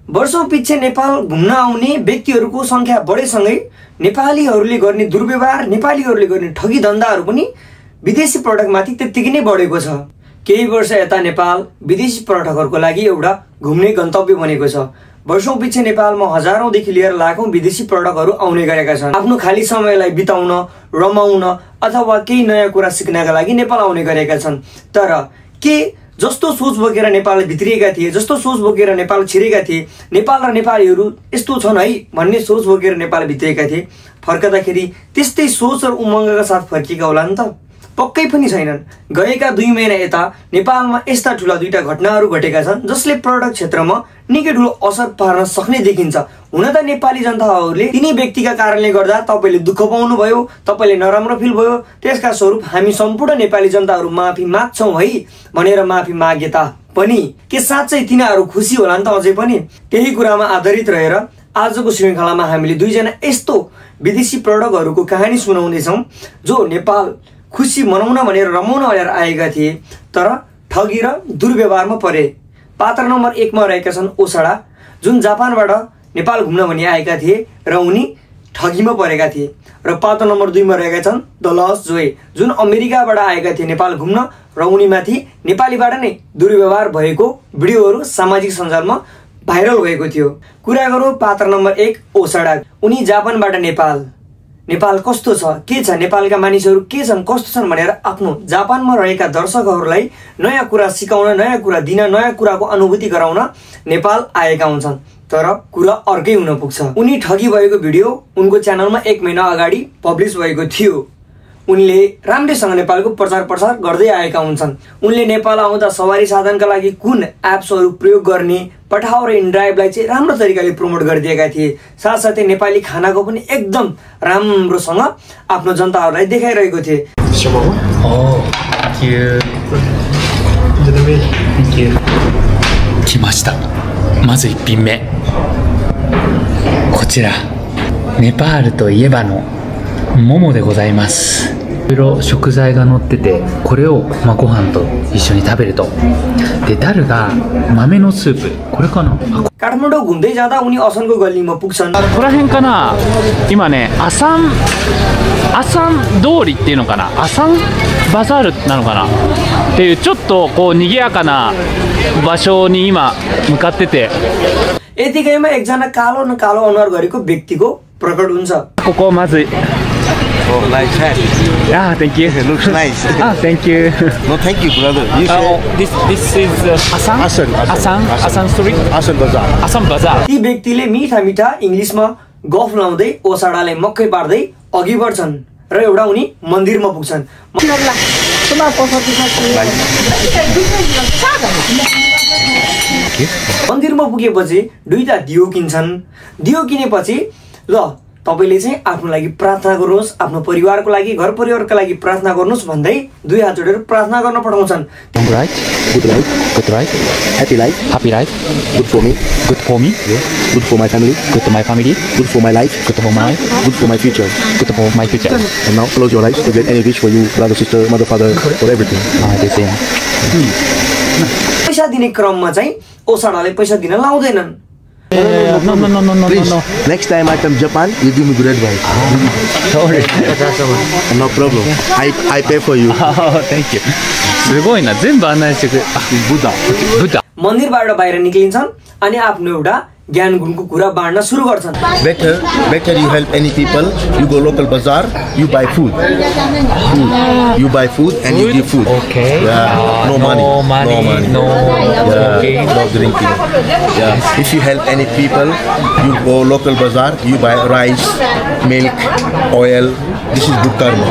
वर्षौं पछि नेपाल घुम्न आउने व्यक्तिहरूको संख्या बढेसँगै नेपालीहरूले गर्ने दुर्व्यवहार, नेपालीहरूले गर्ने ठगी धन्दाहरू पनि विदेशी पर्यटकमाथि त्यत्तिकै नै बढेको छ। केही वर्ष यता नेपाल विदेशी पर्यटकहरूको लागि एउटा घुम्ने गन्तव्य बनेको छ। वर्षौं पछि नेपालमा हजारौंदेखि लिएर लाखौं विदेशी पर्यटकहरू आउने गरेका छन्। आफ्नो खाली समयलाई बिताउन, रमाउन अथवा केही नयाँ कुरा सिक्नका लागि नेपाल आउने गरेका छन्। तर के जस्तो सोच बोकेर नेपाल भित्रिएका थिए, जस्तो सोच बोकेर नेपाल छिरेका थिए, नेपाल र नेपालीहरू यस्तो छन् है भन्ने सोच बोकेर नेपाल भित्रिएका थिए, फर्कदाखेरि त्यस्तै सोच र उमङ्गका साथ फर्किएका होला नि त? पक्कै पनि छैनन्। गएका 2 महिना यता नेपालमा यस्ता ठूला 2टा घटनाहरू घटेका छन् जसले पर्यटक क्षेत्रमा निकै ठूलो असर पार्न सक्ने देखिन्छ। हुन त नेपाली जनताहरूले तिनी व्यक्तिका कारणले गर्दा तपाईले दुःख पाउनु भयो, तपाईले नराम्रो फिल भयो, त्यसका स्वरूप हामी सम्पूर्ण नेपाली जनताहरू माफी माग्छौं है भनेर माफी मागे तापनि के साँच्चै तिनीहरू खुसी होला नि त? अझै पनि त्यही कुरामा आधारित रहेर आजको श्रृङ्खलामा हामीले 2 जना यस्तो विदेशी पर्यटकहरूको कहानी सुनाउँदैछौं जो नेपाल खुसी मनाउन भनेर रमाउन भनेर आएका थिए तर ठगी र दुर्व्यवहारमा परे। पात्र नम्बर 1 मा रहेका छन् ओसाडा, जुन जापानबाट नेपाल घुम्न भनी आएका थिए र उनी ठगीमा परेका थिए। र पात्र नम्बर 2 मा रहेका छन् दलस जोय, जुन अमेरिकाबाट आएका थिए नेपाल घुम्न र उनीमाथि नेपालीबाट नै दुर्व्यवहार भएको भिडियोहरू सामाजिक सञ्जालमा भाइरल भएको थियो। कुरा गरौँ पात्र नम्बर 1 ओसाडा। उनी जापानबाट नेपाल कस्तो छ, के छ, नेपालका मानिसहरू के छन्, कस्तो छन् भनेर आफ्नो जापानमा रहेका दर्शकहरूलाई नयाँ कुरा सिकाउन, नयाँ कुरा दिन, नयाँ कुराको अनुभूति गराउन नेपाल आएका हुन्छन्। तर कुरा अर्कै हुन पुग्छ। उनी ठगी भएको भिडियो उनको च्यानलमा 1 महिना अगाडि पब्लिस भएको थियो। उनले राम्रैसँग नेपालको प्रचार गर्दै आएका हुन्छन्। उनले नेपाल आउँदा सवारी साधनका लागि कुन एप्सहरू प्रयोग गर्ने, पठाउ र इनड्राइभलाई चाहिँ राम्रो तरिकाले प्रमोट गरिदिएका थिए। साथसाथै नेपाली खानाको पनि एकदम राम्रोसँग आफ्नो जनताहरूलाई देखाइरहेको थिए।まず1品目、こちらネパールといえばのモモでございます。いろいろ食材が乗ってて、これをご飯と一緒に食べると。でダルが豆のスープ、これかな。काठमाडौँ घुम्दै जाँदा उनी असनको गल्लीमा पुग्छन्। ここら辺かな。今ね、アサン通りっていうのかな、アサンバザールなのかなっていうちょっとこう賑やかな場所に今向かってて、 यतिकैमा एकजना कालो न कालो अनुहार गरेको व्यक्तिको प्रकट हुन्छ। ここまず Oh, nice hat. Ah, thank you. It looks nice. Ah, thank you. No, thank you, brother. You This is Asan Street. Asan Bazaar. Asan Bazaar. ती व्यक्तिले मिठा मिठा इंग्लिशमा गफ लाउँदै ओसाडालाई मक्कै पार्दै अघि बढ्छन् र एउटा उनी मन्दिरमा पुग्छन्। मन्दिरमा पुगेपछि 2टा दियो किन्छन्। दियो किनेपछि ल तपाईले चाहिँ आफ्नो लागि प्रार्थना गर्नुहोस्, आफ्नो परिवारको लागि, घर परिवारको लागि प्रार्थना गर्नुहोस् भन्दै 2 हात जोडेर प्रार्थना गर्न पठाउँछन्। Good right, happy life, good for me, Good for my family. good to my family, Good for my life. good for my Good for my future. future. And now close your eyes to get any wish for you, brother, sister, mother, father, for everything. पैसा दिने क्रममा चाहिँ ओसाडाले पैसा दिन लाउँदैनन्। No. Please, next time I come Japan, you give me good advice. Sorry. No problem. I pay for you. Oh, thank you. すごいな、全部案内してくれる。Buddha. मन्दिरबाट बाहिर निक्लिन्छन् अनि आफ्नो एउटा ज्ञान गुणको कुरा बाँड्न सुरु गर्छन्। Better you help any people. You go local bazaar. You buy food. You buy food and you give food. Okay. Yeah. No money. No smoking. No drinking. Yeah. If you help any people, you go local bazaar. You buy rice, milk, oil. This is good karma.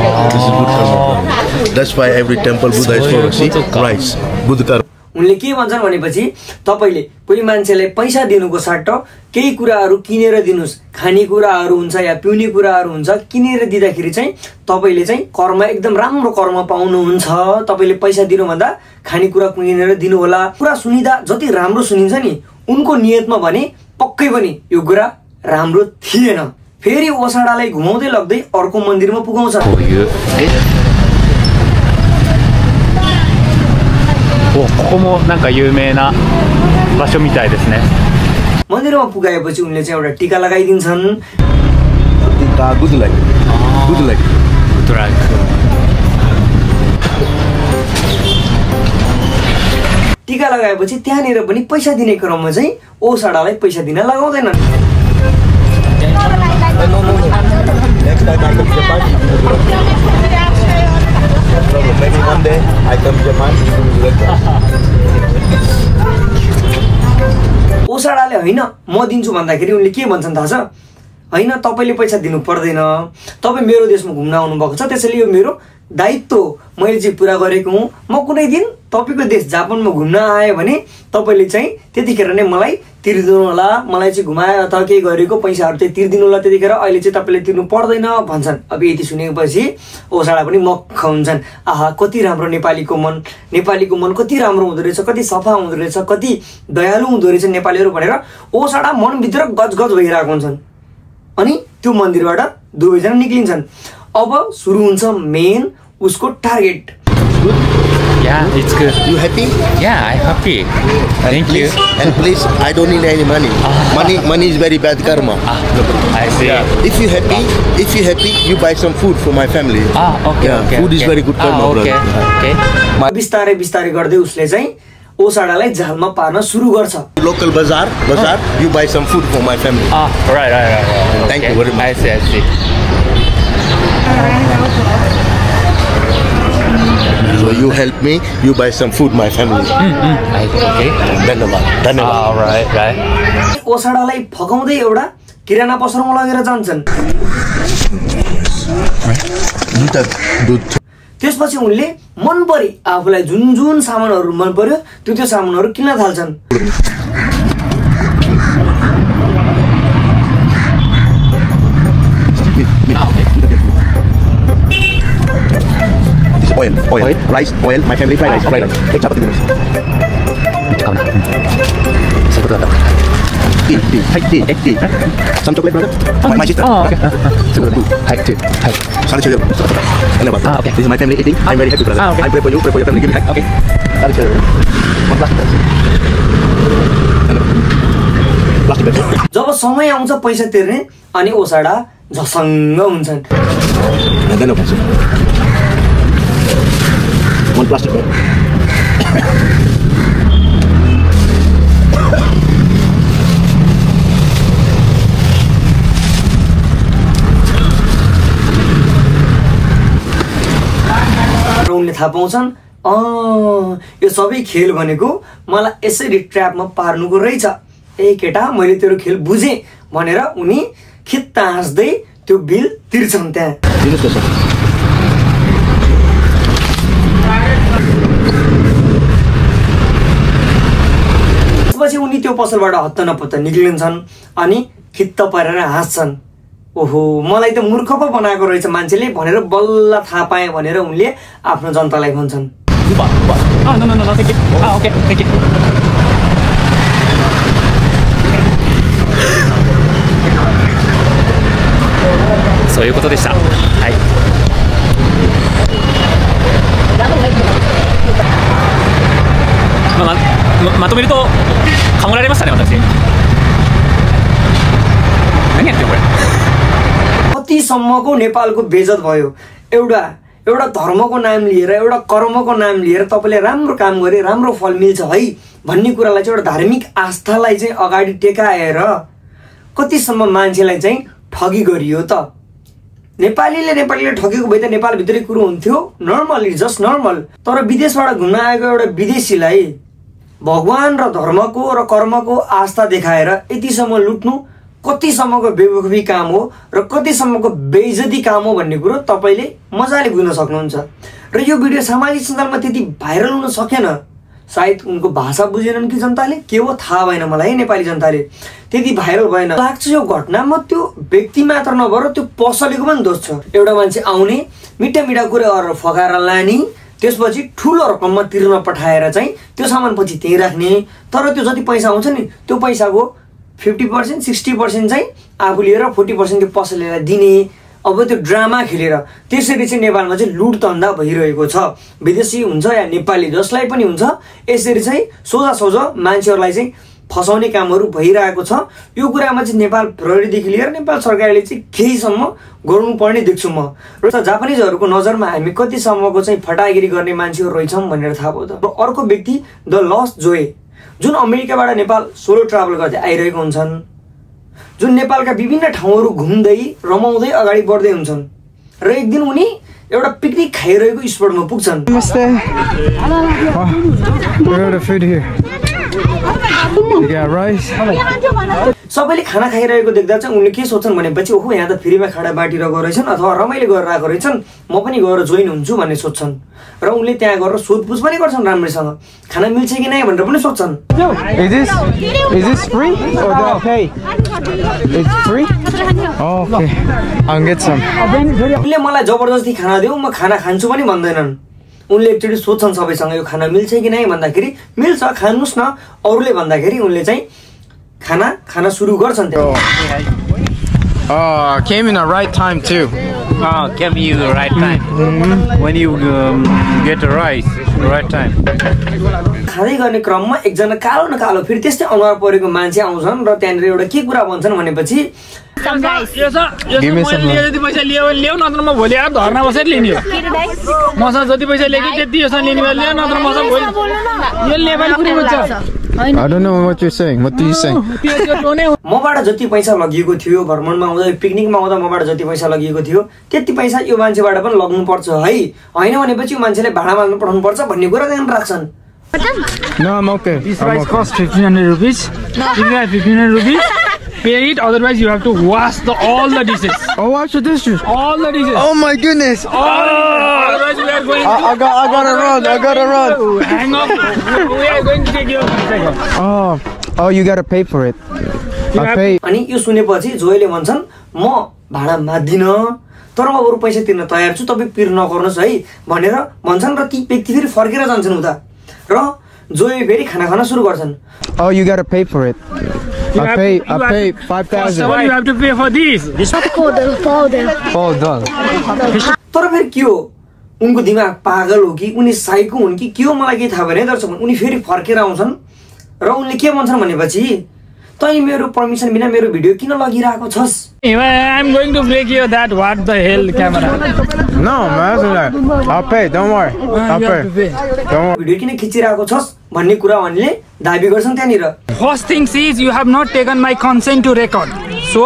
That's why every temple Buddha is following. See, rice, Buddha karma. उनले के भन्छन् भनेपछि तपाईले कोही मान्छेलाई पैसा दिनुको सट्टा केही कुराहरू किनेर दिनुस्, खानेकुराहरू हुन्छ या पिउने कुराहरू हुन्छ, किनेर दिँदाखेरि चाहिँ तपाईले चाहिँ कर्म एकदम राम्रो कर्म पाउनुहुन्छ। तपाईले पैसा दिनु भन्दा खानेकुरा किनेर दिनु होला। कुरा सुनिदा जति राम्रो सुनिन्छ नि उनको नियतमा भने पक्कै पनि यो कुरा राम्रो थिएन। फेरि ओसाडालाई घुमाउँदै लग्दै अर्को मन्दिरमा पुगाउँछ। ここもなんか有名な場所みたいですね。मन्दिरमा पुगाएपछि उनले चाहिँ एउटा टीका लगाइदिन्छन्। Good luck. Good luck. टीका लगाएपछि त्यहाँनिर पनि पैसा दिने क्रममा चाहिँ ओसाडालाई पैसा दिन लगाउँदैनन्। Next time I come to Japan, maybe one day I come to Japan. ओसाडाले होइन म दिन्छु भन्दाखेरि उनले के भन्छन् थाहा छ? होइन तपाईले पैसा दिनु पर्दैन, तपाई मेरो देशमा घुम्न आउनु भएको छ, त्यसैले यो मेरो दायित्व मैले चाहिँ पुरा गरेको हुँ। म कुनै दिन तपाईको देश जापानमा घुम्न आए भने तपाईले चाहिँ त्यतिखेर नै मलाई तिर्दिनु होला, मलाई चाहिँ घुमाए अथवा केही गरेको पैसाहरु चाहिँ तिर्दिनु होला, त्यतिखेर अहिले चाहिँ तपाईले तिर्नु पर्दैन भन्छन्। अब यति सुनेपछि ओसाडा पनि मक्ख हुन्छन्। आहा कति राम्रो नेपालीको मन कति राम्रो हुँदो रहेछ, कति सफा हुँदो रहेछ, कति दयालु हुँदो रहेछ नेपालीहरु भनेर ओसाडा मनभित्र गजगज भइरहेको हुन्छन्। अनि त्यो मन्दिरबाट दुवैजना निक्लिन्छन्। अब सुरु हुन्छ मेन उसको target. Yeah, it's good. You happy? Yeah, I'm happy. Thank you. And please, I don't need any money. Money is very bad karma. I see. If you happy, you buy some food for my family. Okay. Yeah, okay. Food is very good karma, okay. brother. Okay. बिस्तारै बिस्तारै गर्दै उसले चाहिँ ओसाडालाई जालमा पार्न सुरु गर्छ। Local bazaar, you buy some food for my family. Right. Thank you very much. I see. So you help me, you buy some food my family. Okay. धन्यवाद. Right. ओसाडालाई फकाउँदै एउटा किराना पसलमा लगेर जान्छन्। दूध त्यसपछि उनले मन परे आफूलाई जुन सामानहरु मन पर्यो त्यो सामानहरु किन्न थाल्छन्। oil, rice, oil, my family fried rice. Take chapati noodles. Tea. Some chocolate, brother. My sister. Okay. Tea. Okay. This is my family eating. I'm very happy, brother. Okay. I pray for you, pray for your family. Give me. Okay. Plastic bag. जब समय आउँछ पैसा तिर्ने अनि ओसाडा झसङ्ग हुन्छन्। One plastic bag. उनले थाहा पाउँछन् यो सबै खेल भनेको मलाई यसरी ट्र्यापमा पार्नुको रहेछ। ए केटा मैले तेरो खेल बुझे भनेर उनी खित्ता हाँस्दै त्यो बिल तिर्छन्। त्यहाँ त्यसपछि उनी त्यो पसलबाट हत्त नपत्त निक्लिन्छन् अनि खित्त परेर हाँस्छन्। ओहो मलाई त मूर्ख पो बनाएको रहेछ मान्छेले भनेर बल्ल थाहा पाए भनेर उनले आफ्नो जनतालाई भन्छन्। No, thank you. Okay, thank you.そういうことでした。はい。まとめるとカモられましたね私。何やってんこれ。कतिसम्मको नेपालको बेइज्जत भयो। एउटा धर्मको नाम लिएर एउटा कर्मको नाम लिएर तपाईले राम्रो काम गरे राम्रो फल मिल्छ है भन्ने कुरालाई चाहिँ एउटा धार्मिक आस्थालाई चाहिँ अगाडि टेकाएर कतिसम्म मान्छेलाई चाहिँ ठगी गरियो त। नेपालीले ठगेको भए त नेपाल भित्रै कुरो हुन्थ्यो नर्मली जस्ट नर्मल। तर विदेशबाट घुम्न आएको एउटा विदेशीलाई भगवान र धर्मको र कर्मको आस्था देखाएर यतिसम्म लुट्नु कतिसम्मको बेवकुफी काम हो र कतिसम्मको बेइज्जती काम हो भन्ने कुरो तपाईले मजाले बुझ्न सक्नुहुन्छ। र यो भिडियो सामाजिक सञ्जालमा त्यति भाइरल हुन सकेन। सायद उनको भाषा बुझेनन् कि जनताले के हो थाहा भएन मलाई है। नेपाली जनताले त्यति भाइरल भएन लाग्छ। यो घटनामा त्यो व्यक्ति मात्र नभएर त्यो पसलेको पनि दोष छ। एउटा मान्छे आउने मिठा कुरा गरेर फकाएर लाने त्यसपछि ठुलो रकममा तिर्न पठाएर चाहिँ त्यो सामान पछि त्यही राख्ने। तर त्यो जति पैसा आउँछ नि त्यो पैसाको 50% 60% चाहिँ आफू लिएर 40% त्यो पसलेलाई दिने। अब त्यो ड्रामा खेलेर त्यसरी चाहिँ नेपालमा चाहिँ लुट धन्दा भइरहेको छ। विदेशी हुन्छ या नेपाली जसलाई पनि हुन्छ यसरी चाहिँ सोझा मान्छेहरूलाई चाहिँ फसाउने कामहरू भइरहेको छ। यो कुरामा चाहिँ नेपाल प्रहरीदेखि लिएर नेपाल सरकारले चाहिँ केहीसम्म गर्नुपर्ने देख्छु म। र जापानिजहरूको नजरमा हामी कतिसम्मको चाहिँ फटागिरी गर्ने मान्छेहरू रहेछौँ भनेर थाहा भयो त। अर्को व्यक्ति द लस्ट जोए, जुन अमेरिकाबाट नेपाल सोलो ट्राभल गर्दै आइरहेको हुन्छन्, जुन नेपालका विभिन्न ठाउँहरू घुम्दै रमाउँदै अगाडि बढ्दै हुन्छन् र एक दिन उनी एउटा पिकनिक खाइरहेको स्पटमा पुग्छन्। सबैले खाना खाइरहेको देख्दा चाहिँ उनले के सोच्छन् भनेपछि ओहो यहाँ त फ्रीमा खाना बाँडिरहेको रहेछन् अथवा रमाइलो गरेर आएको रहेछन्, म पनि गएर जोइन हुन्छु भन्ने सोच्छन् र उनले त्यहाँ गएर सोधपुछ पनि गर्छन् राम्रैसँग, खाना मिल्छ कि नै भनेर पनि सोध्छन्। उनले मलाई जबरजस्ती खाना देऊ, म खाना खान्छु पनि भन्दैनन्। उनले एकचोटि सोध्छन् सबैसँग यो खाना मिल्छ कि नै भन्दाखेरि मिल्छ खानुस् न अरूले भन्दाखेरि उनले चाहिँ खाना खाना सुरु गर्छन्। Came in the right time too. Came in the right time. When you get the rice, the right time. खाँदै गर्ने क्रममा एकजना कालो न कालो फेरि त्यस्तै अनुहार परेको मान्छे आउँछन् र त्यहाँनिर एउटा के कुरा भन्छन् भनेपछि जति पैसा ल्याउ नत्र म भोलि आएर धर्ना बसेर लिने हो। मसँग जति पैसा ल्याएको त्यति योसँग लिने ल्याउ नत्र मसँग भोलि यो नेपाली कुरै बुझ्छ। I don't know what you're saying. What do you say? मबाट जति पैसा लगिएको थियो भ्रमणमा आउँदा पिकनिकमा आउँदा मबाट जति पैसा लगिएको थियो त्यति पैसा यो मान्छेबाट पनि लग्नु पर्छ है, होइन भनेपछि यो मान्छेले भाडा माग्नु पठाउनु पर्छ भन्ने कुरा ध्यान राख्छन्। No, I'm okay. This rice costs 1,500 rupees. If you have 1,500 rupees, pay it. Otherwise, you have to wash all the dishes. Oh, wash the dishes. All the dishes. Oh my goodness. Otherwise, we are going. I gotta run. I gotta run. Hang on. We are going to take you. Oh, you gotta pay for it. I pay. अनि यो सुनेपछि जोइले भन्छन् म भाडा माग्दिन तर म अरु पैसा तिर्न तयार छु, तपाई पिर नगर्नुस् है भनेर भन्छन् र ती व्यक्ति फेरि फर्केर जान्छन् उता र जोइ फेरि खाना खान सुरु गर्छन्। Oh, you gotta pay for it. I pay 5,000. What you have to pay for this? तर फेरि के हो उनको दिमाग पागल हो कि उनी साइको हुन् कि के हो मलाई के थाहा भएन। दर्शक उनी फेरि फर्केर आउँछन् र उनले के भन्छन् भनेपछि तै मेरो पर्मिसन बिना मेरो भिडियो किन लगिरहेको छस्? I'm going to break you that what the hell camera. No, man, I'll pay. Don't worry. I'll pay. Don't worry. Video किन खिचिरहेको छस् भन्ने कुरा उनले दाबी गर्छन् त्यहाँनिर। First thing is you have not taken my consent to record. So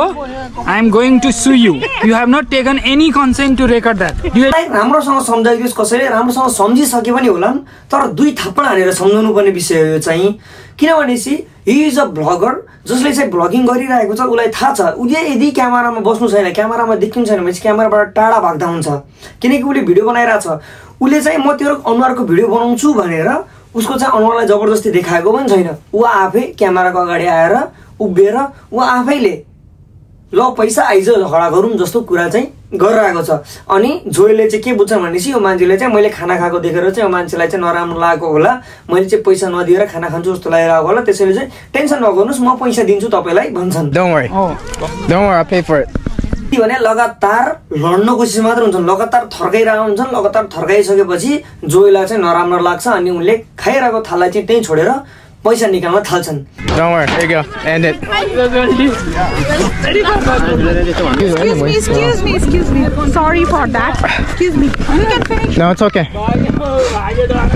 I am going to sue you. You have not taken any consent to record that. राम्रोसँग सम्झाइदियोस्, कसैले राम्रोसँग सम्झिसके पनि होलान् तर दुई थप्पड हानेर सम्झाउनु पर्ने विषय हो यो चाहिँ। किनभनेसी हि इज अ ब्लगर जसले चाहिँ ब्लगिङ गरिरहेको छ, उसलाई थाहा छ उसले यदि क्यामेरामा बस्नु छैन, क्यामेरामा देखिनु छैन भनेपछि क्यामेराबाट टाढा भाग्दा हुन्छ, किनकि उसले भिडियो बनाइरहेको छ। उसले चाहिँ म तेरो अनुहारको भिडियो बनाउँछु भनेर उसको चाहिँ अनुहारलाई जबरजस्ती देखाएको पनि छैन। ऊ आफै क्यामेराको अगाडि आएर उभिएर ऊ आफैले ल पैसा आइज झगडा गरौँ जस्तो कुरा चाहिँ गरिरहेको छ। अनि जोइले चाहिँ के बुझ्छन् भनेपछि यो मान्छेले चाहिँ मैले खाना खाएको देखेर चाहिँ यो मान्छेलाई चाहिँ नराम्रो लागेको होला, मैले चाहिँ पैसा नदिएर खाना खान्छु जस्तो लागिरहेको होला, त्यसैले चाहिँ टेन्सन नगर्नुहोस् म पैसा दिन्छु तपाईँलाई भन्छन्। Don't worry. Don't worry, I'll pay for it. भने लगातार लड्न कोसिस मात्र हुन्छन्, लगातार थर्काइरहेको हुन्छन्। लगातार थर्काइसकेपछि जोइलाई चाहिँ नराम्रो लाग्छ अनि उनले खाइरहेको थाललाई चाहिँ त्यही छोडेर पैसा निकाल्न थाल्छन्। Don't worry, here you go. End it. Excuse me. Sorry for that. Excuse me. You can finish. No, it's okay.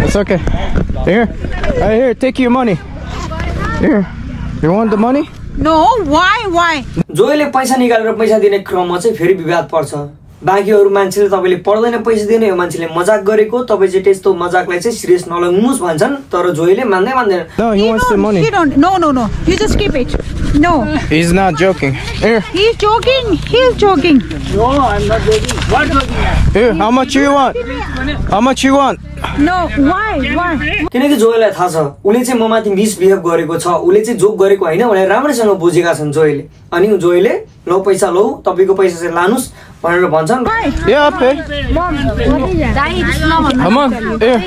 It's okay. Here. Here, take your money. Here. You want the money? No, why? जोइले पैसा निकालेर पैसा दिने क्रममा चाहिँ फेरि विवाद पर्छ। बाँकीहरू मान्छेले तपाईले पर्दैन पैसा दिने, यो मान्छेले मजाक गरेको, तपाई चाहिँ त्यस्तो मजाकलाई चाहिँ सिरियस नलिनुहोस् भन्छन् तर जोइले मान्दैन। No, he wants the money. No. You just keep it. No. He's not joking. Here. He's joking. No, I'm not joking. What joking? Here, how much you want? How much you want? No, why? किनकि जोइलाई थाहा छ उले चाहिँ ममाथि misbehave गरेको छ, उले चाहिँ joke गरेको हैन भनेर राम्रैसँग बुझेका छन् जोइले। अनि जोइले लौ पैसा लौ तपाईको पैसा चाहिँ लानुस् भनेर भन्छन्। Yeah, I'll pay. Come on. Here.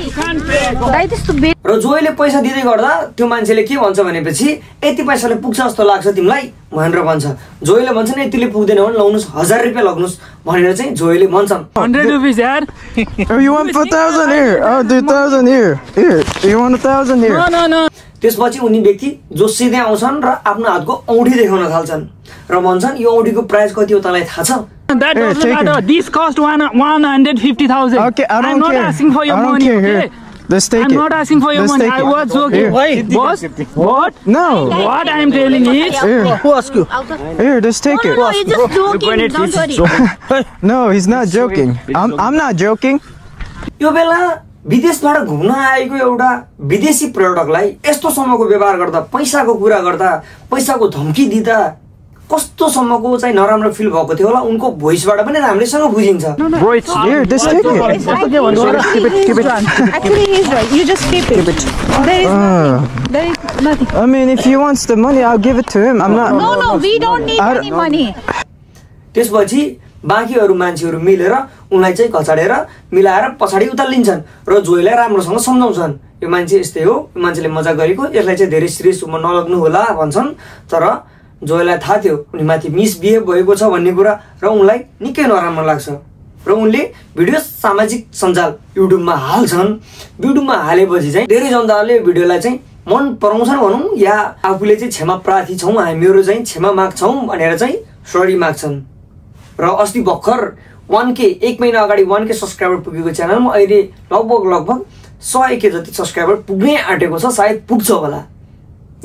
र जोइले पैसा दिँदै गर्दा त्यो मान्छेले के भन्छ भनेपछि यति पैसाले पुग्छ जस्तो लाग्छ तिमीलाई भनेर भन्छ। जोइले भन्छन् यतिले पुग्दैन भने लाउनुस् 1000 रुपैयाँ लग्नुस् भनेर चाहिँ जोइले भन्छन्। 100 rupees यार। Oh, you want 4,000 here? Oh, 2,000 here. Here. You want 1,000 here? No. त्यसपछि उनी व्यक्ति जो सिधै आउँछन् र आफ्नो हातको औँठी देखाउन थाल्छन् र भन्छन् यो औँठीको प्राइस कति हो तँलाई थाहा छ? That doesn't matter. This cost 150,000. Okay, I don't I'm not care. asking for your I don't money. care. Okay? Here. Let's take I'm it. not asking for your Let's money. take I it. was joking. Boss, what? No. What I'm telling is, Here. Who asked you? Here, let's take it. No, he's just joking. Don't worry. No, he's not joking. I'm not joking. यो बेला विदेशबाट घुम्न आएको एउटा विदेशी पर्यटकलाई यस्तो सम्मको व्यवहार गर्दा, पैसाको कुरा गर्दा, पैसाको धम्की दिँदा कस्तो सम्मको चाहिँ नराम्रो फिल भएको थियो होला उनको भोइसबाट पनि राम्रैसँग बुझिन्छ। bro, it's Here, just take it. Keep it. Actually, he's right. You just keep it. There is nothing. I mean, if he wants the money, I'll give it to him. I'm not. No, we don't need any money. त्यसपछि बाँकीहरू मान्छेहरू मिलेर उनलाई चाहिँ घचाडेर मिलाएर पछाडि उता लिन्छन् र जोइलाई राम्रोसँग सम्झाउँछन् यो मान्छे यस्तै हो, यो मान्छेले मजा गरेको, यसलाई चाहिँ धेरै सिरियस हुन नलग्नु होला भन्छन्। तर जोइलाई थाहा थियो उनी माथि मिसबिहेभ भएको छ भन्ने कुरा र उनलाई निकै नराम्रो लाग्छ र उनले भिडियो सामाजिक सञ्जाल युट्युबमा हाल्छन्। युट्युबमा हालेपछि चाहिँ धेरै जनताले भिडियोलाई चाहिँ मन पराउँछन् भनौँ या आफूले चाहिँ क्षमा प्रार्थी छौँ, हामीहरू चाहिँ क्षमा माग्छौँ भनेर चाहिँ सरी माग्छन्। र अस्ति भर्खर 1K 1 महिना अगाडि 1K सब्सक्राइबर पुगेको च्यानलमा अहिले लगभग 100K जति सब्सक्राइबर पुग्नै आँटेको छ, सायद पुग्छ होला।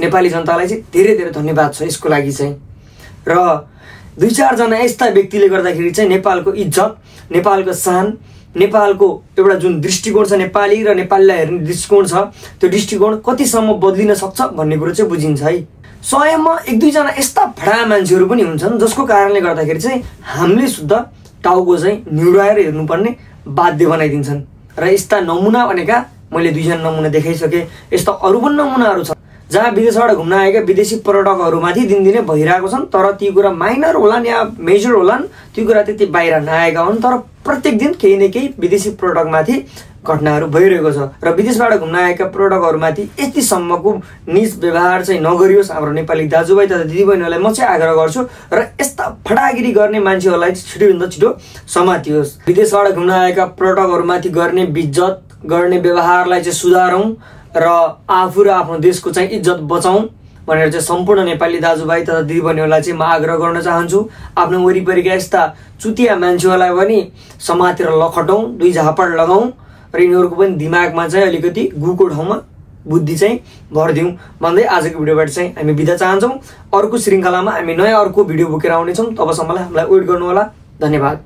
नेपाली जनतालाई चाहिँ धेरै धेरै धन्यवाद छ यसको लागि चाहिँ। र 2-4 जना यस्ता व्यक्तिले गर्दाखेरि चाहिँ नेपालको इज्जत, नेपालको शान, नेपालको एउटा जुन दृष्टिकोण छ नेपाली र नेपालीलाई हेर्ने दृष्टिकोण छ त्यो दृष्टिकोण कतिसम्म बदलिन सक्छ भन्ने कुरो चाहिँ बुझिन्छ है। 100मा 1-2 जना यस्ता फडा मान्छेहरू पनि हुन्छन् जसको कारणले गर्दाखेरि चाहिँ हामीले शुद्ध टाउको चाहिँ निहुराएर हेर्नुपर्ने बाध्य बनाइदिन्छन्। र यस्ता नमुना भनेका मैले 2 जना नमुना देखाइसकेँ। यस्ता अरू पनि नमुनाहरू छ जहाँ विदेशबाट घुम्न आएका विदेशी पर्यटकहरूमाथि दिनदिनै भइरहेको छन्, तर ती कुरा माइनर होलान् या मेजर होलान्, ती कुरा त्यति बाहिर नआएका हुन्, तर प्रत्येक दिन केही न केही विदेशी पर्यटकमाथि घटनाहरू भइरहेको छ। र विदेशबाट घुम्न आएका पर्यटकहरूमाथि यतिसम्मको निज व्यवहार चाहिँ नगरियोस् हाम्रो नेपाली दाजुभाइ तथा दिदीबहिनीहरूलाई म चाहिँ आग्रह गर्छु र यस्ता फटागिरी गर्ने मान्छेहरूलाई छिटोभन्दा छिटो समातियोस्। विदेशबाट घुम्न आएका पर्यटकहरूमाथि गर्ने बिज्जत गर्ने व्यवहारलाई चाहिँ सुधारौँ र आफू र आफ्नो देशको चाहिँ इज्जत बचाउँ भनेर चाहिँ सम्पूर्ण नेपाली दाजुभाइ तथा दिदीबहिनीहरूलाई चाहिँ म आग्रह गर्न चाहन्छु। आफ्नो वरिपरिका यस्ता चुतिया मान्छेहरूलाई पनि समातेर लखटौँ, 2 झापड लगाउँ र यिनीहरूको पनि दिमागमा चाहिँ अलिकति गुको ठाउँमा बुद्धि चाहिँ भरिदिउँ भन्दै आजको भिडियोबाट चाहिँ हामी बिदा चाहन्छौँ। अर्को श्रृङ्खलामा हामी नयाँ अर्को भिडियो बोकेर आउनेछौँ। तबसम्मलाई हामीलाई वेट गर्नु होला। धन्यवाद।